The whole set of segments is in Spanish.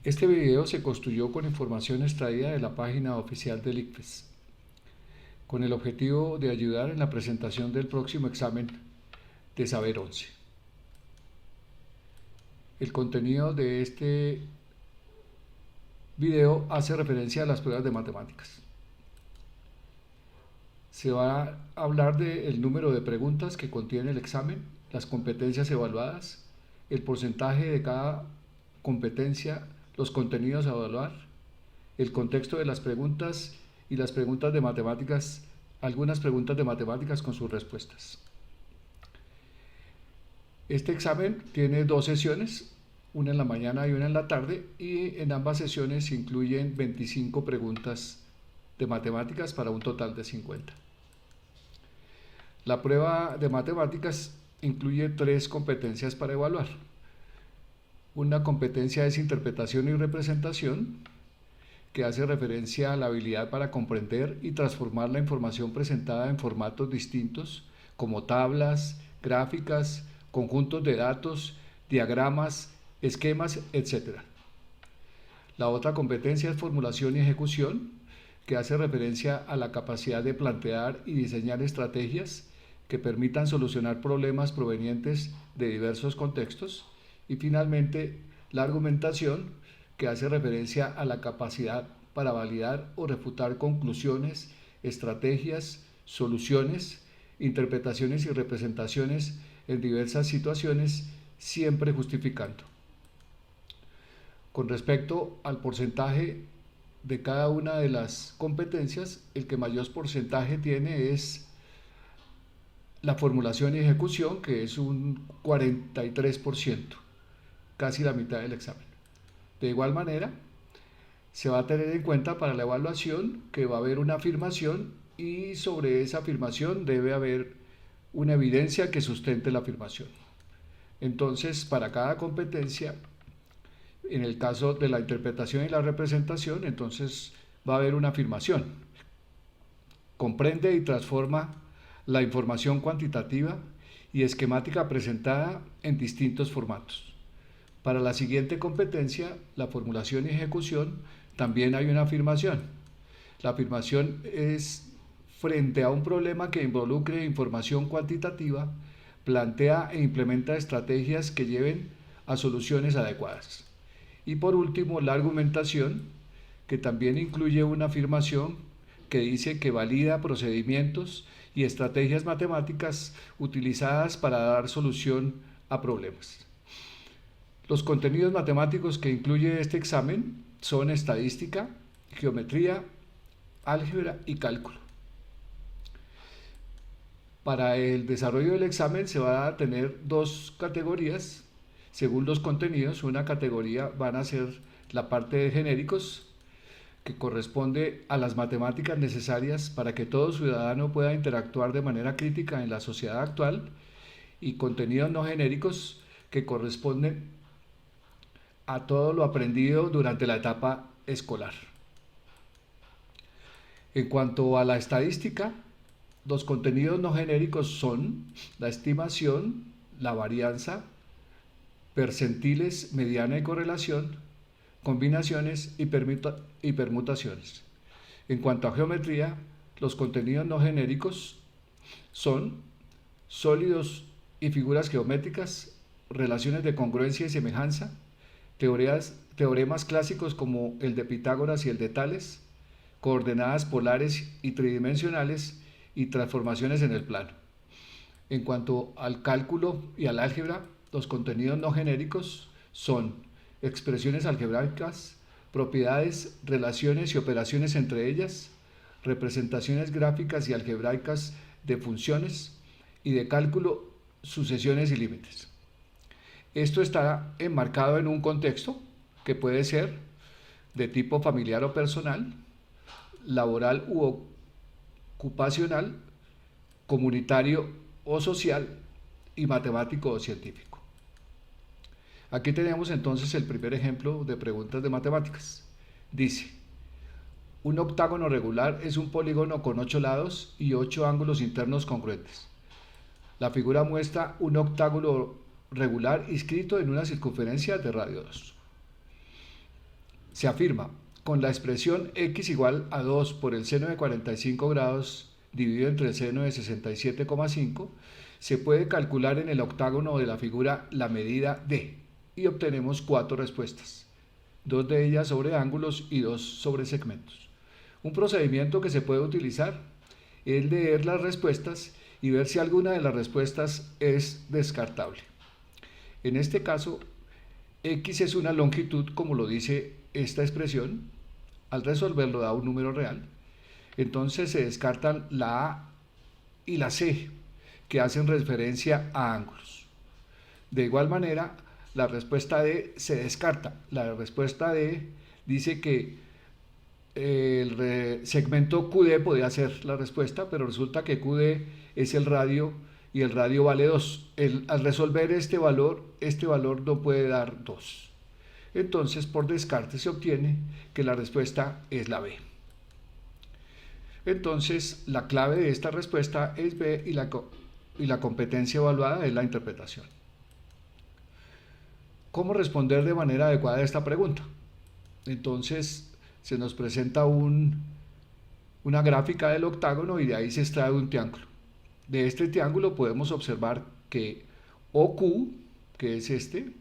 Este video se construyó con información extraída de la página oficial del ICFES, con el objetivo de ayudar en la presentación del próximo examen de Saber 11. El contenido de este video hace referencia a las pruebas de matemáticas. Se va a hablar del número de preguntas que contiene el examen, las competencias evaluadas, el porcentaje de cada competencia, los contenidos a evaluar, el contexto de las preguntas y las preguntas de matemáticas, algunas preguntas de matemáticas con sus respuestas. Este examen tiene dos sesiones, una en la mañana y una en la tarde, y en ambas sesiones se incluyen 25 preguntas de matemáticas para un total de 50. La prueba de matemáticas incluye 3 competencias para evaluar. Una competencia es interpretación y representación, que hace referencia a la habilidad para comprender y transformar la información presentada en formatos distintos, como tablas, gráficas, conjuntos de datos, diagramas, esquemas, etc. La otra competencia es formulación y ejecución, que hace referencia a la capacidad de plantear y diseñar estrategias que permitan solucionar problemas provenientes de diversos contextos. Y finalmente, la argumentación, que hace referencia a la capacidad para validar o refutar conclusiones, estrategias, soluciones, interpretaciones y representaciones en diversas situaciones, siempre justificando. Con respecto al porcentaje de cada una de las competencias, el que mayor porcentaje tiene es la formulación y ejecución, que es un 43%, casi la mitad del examen. De igual manera, se va a tener en cuenta para la evaluación que va a haber una afirmación y sobre esa afirmación debe haber una evidencia que sustente la afirmación. Entonces, para cada competencia, en el caso de la interpretación y la representación, entonces va a haber una afirmación. Comprende y transforma la información cuantitativa y esquemática presentada en distintos formatos. Para la siguiente competencia, la formulación y ejecución, también hay una afirmación. La afirmación es: frente a un problema que involucre información cuantitativa, plantea e implementa estrategias que lleven a soluciones adecuadas. Y por último, la argumentación, que también incluye una afirmación que dice que valida procedimientos y estrategias matemáticas utilizadas para dar solución a problemas. Los contenidos matemáticos que incluye este examen son estadística, geometría, álgebra y cálculo. Para el desarrollo del examen se va a tener 2 categorías según los contenidos. Una categoría van a ser la parte de genéricos, que corresponde a las matemáticas necesarias para que todo ciudadano pueda interactuar de manera crítica en la sociedad actual, y contenidos no genéricos, que corresponden a todo lo aprendido durante la etapa escolar. En cuanto a la estadística, los contenidos no genéricos son la estimación, la varianza, percentiles, mediana y correlación, combinaciones y permutaciones. En cuanto a geometría, los contenidos no genéricos son sólidos y figuras geométricas, relaciones de congruencia y semejanza, teoremas clásicos como el de Pitágoras y el de Tales, coordenadas polares y tridimensionales y transformaciones en el plano. En cuanto al cálculo y al álgebra, los contenidos no genéricos son expresiones algebraicas, propiedades, relaciones y operaciones entre ellas, representaciones gráficas y algebraicas de funciones, y de cálculo, sucesiones y límites. Esto está enmarcado en un contexto que puede ser de tipo familiar o personal, laboral u ocupacional, comunitario o social, y matemático o científico. Aquí tenemos entonces el primer ejemplo de preguntas de matemáticas. Dice: un octágono regular es un polígono con 8 lados y 8 ángulos internos congruentes. La figura muestra un octágono regular inscrito en una circunferencia de radio 2. Se afirma, con la expresión x igual a 2 por el seno de 45 grados dividido entre el seno de 67,5, se puede calcular en el octágono de la figura la medida d y obtenemos 4 respuestas, 2 de ellas sobre ángulos y 2 sobre segmentos. Un procedimiento que se puede utilizar es leer las respuestas y ver si alguna de las respuestas es descartable. En este caso, x es una longitud, como lo dice esta expresión. Al resolverlo da un número real. Entonces se descartan la A y la C, que hacen referencia a ángulos. De igual manera, la respuesta D se descarta. La respuesta D dice que el segmento QD podría ser la respuesta, pero resulta que QD es el radio y el radio vale 2. Al resolver este valor no puede dar 2. Entonces, por descarte se obtiene que la respuesta es la B. Entonces, la clave de esta respuesta es B y la competencia evaluada es la interpretación. ¿Cómo responder de manera adecuada a esta pregunta? Entonces, se nos presenta una gráfica del octágono y de ahí se extrae un triángulo. De este triángulo podemos observar que OQ, que es este,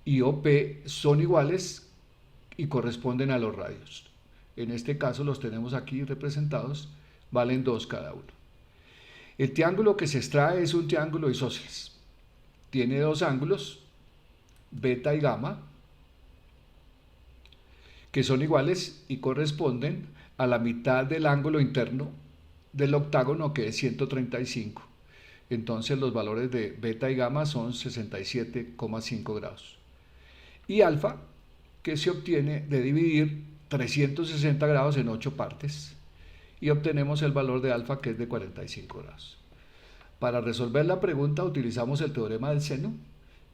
y OP son iguales y corresponden a los radios. En este caso los tenemos aquí representados, valen 2 cada uno. El triángulo que se extrae es un triángulo isósceles. Tiene dos ángulos, beta y gamma, que son iguales y corresponden a la mitad del ángulo interno del octágono, que es 135. Entonces los valores de beta y gamma son 67,5 grados. Y alfa, que se obtiene de dividir 360 grados en 8 partes, y obtenemos el valor de alfa, que es de 45 grados. Para resolver la pregunta utilizamos el teorema del seno,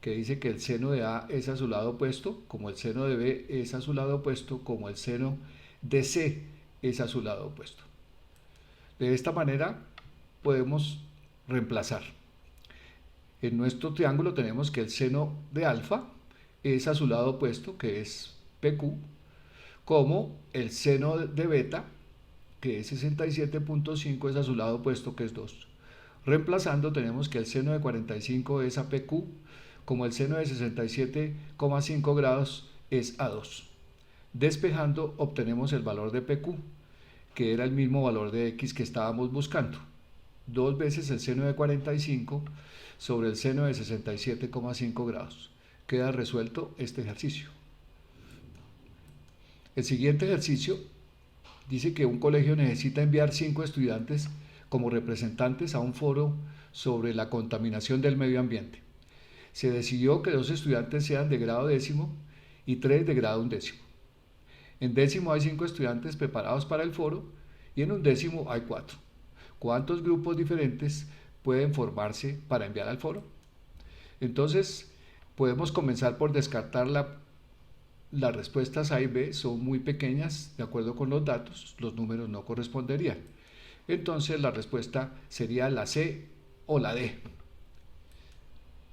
que dice que el seno de A es a su lado opuesto, como el seno de B es a su lado opuesto, como el seno de C es a su lado opuesto. De esta manera podemos reemplazar. En nuestro triángulo tenemos que el seno de alfa es a su lado opuesto, que es PQ, como el seno de beta, que es 67,5, es a su lado opuesto, que es 2. Reemplazando tenemos que el seno de 45 es a PQ, como el seno de 67,5 grados es a 2. Despejando obtenemos el valor de PQ, que era el mismo valor de X que estábamos buscando. 2 veces el seno de 45 sobre el seno de 67,5 grados. Queda resuelto este ejercicio. El siguiente ejercicio dice que un colegio necesita enviar 5 estudiantes como representantes a un foro sobre la contaminación del medio ambiente. Se decidió que 2 estudiantes sean de grado décimo y 3 de grado undécimo. En décimo hay 5 estudiantes preparados para el foro y en undécimo hay 4. ¿Cuántos grupos diferentes pueden formarse para enviar al foro? Entonces, podemos comenzar por descartar las respuestas A y B. Son muy pequeñas, de acuerdo con los datos, los números no corresponderían. Entonces, la respuesta sería la C o la D.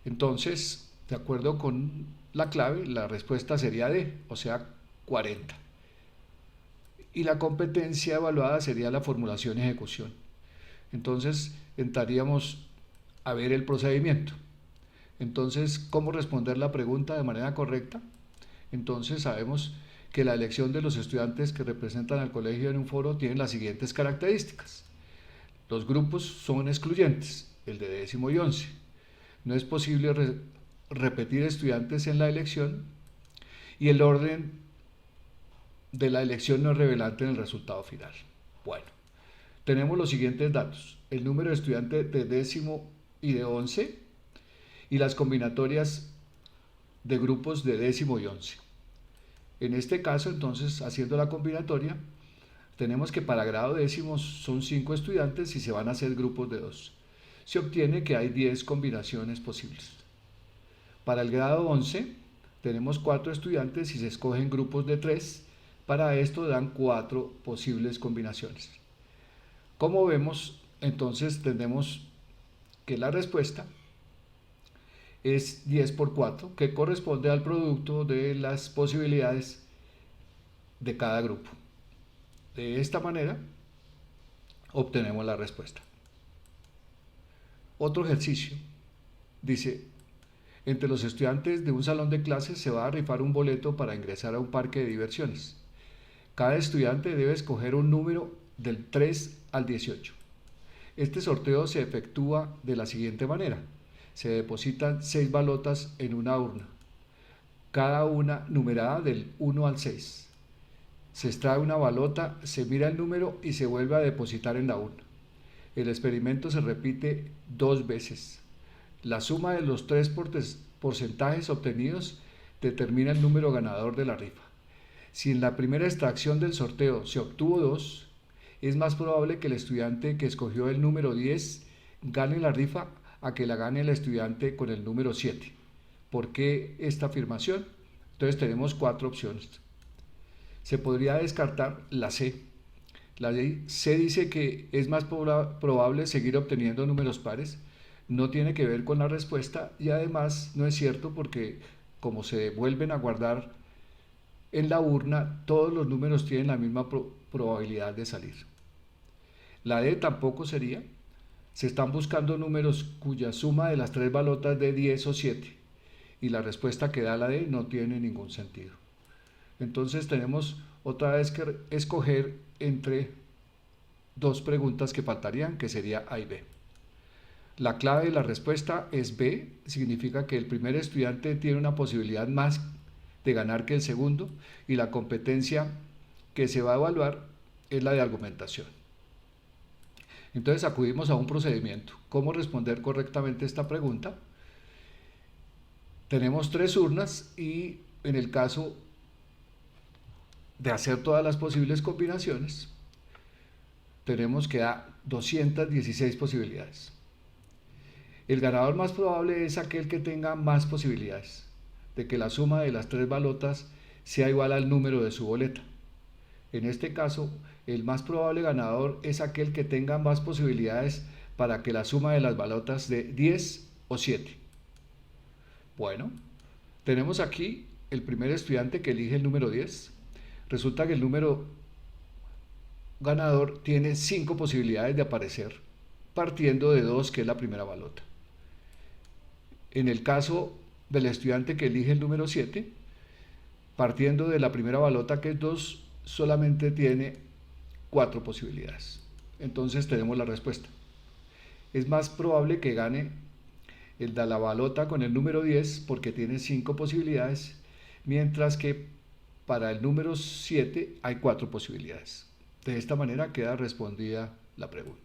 Entonces, de acuerdo con la clave, la respuesta sería D, o sea, 40. Y la competencia evaluada sería la formulación y ejecución. Entonces, entraríamos a ver el procedimiento. Entonces, ¿cómo responder la pregunta de manera correcta? Entonces, sabemos que la elección de los estudiantes que representan al colegio en un foro tiene las siguientes características. Los grupos son excluyentes, el de décimo y 11. No es posible repetir estudiantes en la elección y el orden de la elección no es relevante en el resultado final. Bueno, tenemos los siguientes datos: el número de estudiantes de décimo y de 11 y las combinatorias de grupos de décimo y 11. En este caso, entonces, haciendo la combinatoria, tenemos que para grado décimo son 5 estudiantes y se van a hacer grupos de 2. Se obtiene que hay 10 combinaciones posibles. Para el grado 11 tenemos 4 estudiantes y se escogen grupos de 3. Para esto dan 4 posibles combinaciones. Como vemos, entonces tenemos que la respuesta es 10 por 4, que corresponde al producto de las posibilidades de cada grupo. De esta manera obtenemos la respuesta. Otro ejercicio dice: entre los estudiantes de un salón de clases se va a rifar un boleto para ingresar a un parque de diversiones. Cada estudiante debe escoger un número del 3 al 18. Este sorteo se efectúa de la siguiente manera: se depositan 6 balotas en una urna, cada una numerada del 1 al 6. Se extrae una balota, se mira el número y se vuelve a depositar en la urna. El experimento se repite 2 veces. La suma de los 3 porcentajes obtenidos determina el número ganador de la rifa. Si en la primera extracción del sorteo se obtuvo 2, es más probable que el estudiante que escogió el número 10 gane la rifa a que la gane el estudiante con el número 7. ¿Por qué esta afirmación? Entonces tenemos 4 opciones. Se podría descartar la C. La C dice que es más probable seguir obteniendo números pares. No tiene que ver con la respuesta y además no es cierto porque como se vuelven a guardar en la urna, todos los números tienen la misma probabilidad de salir. La D tampoco sería. Se están buscando números cuya suma de las 3 balotas de 10 o 7 y la respuesta que da la D no tiene ningún sentido. Entonces tenemos otra vez que escoger entre 2 preguntas que faltarían, que sería A y B. La clave de la respuesta es B, significa que el primer estudiante tiene una posibilidad más de ganar que el segundo y la competencia que se va a evaluar es la de argumentación. Entonces acudimos a un procedimiento. ¿Cómo responder correctamente esta pregunta? Tenemos 3 urnas y en el caso de hacer todas las posibles combinaciones, tenemos que dar 216 posibilidades. El ganador más probable es aquel que tenga más posibilidades de que la suma de las 3 balotas sea igual al número de su boleta. En este caso, el más probable ganador es aquel que tenga más posibilidades para que la suma de las balotas de 10 o 7. Bueno, tenemos aquí el primer estudiante que elige el número 10. Resulta que el número ganador tiene 5 posibilidades de aparecer, partiendo de 2, que es la primera balota. En el caso del estudiante que elige el número 7, partiendo de la primera balota, que es 2, solamente tiene 4 posibilidades. Entonces tenemos la respuesta. Es más probable que gane el de la balota con el número 10 porque tiene 5 posibilidades, mientras que para el número 7 hay 4 posibilidades. De esta manera queda respondida la pregunta.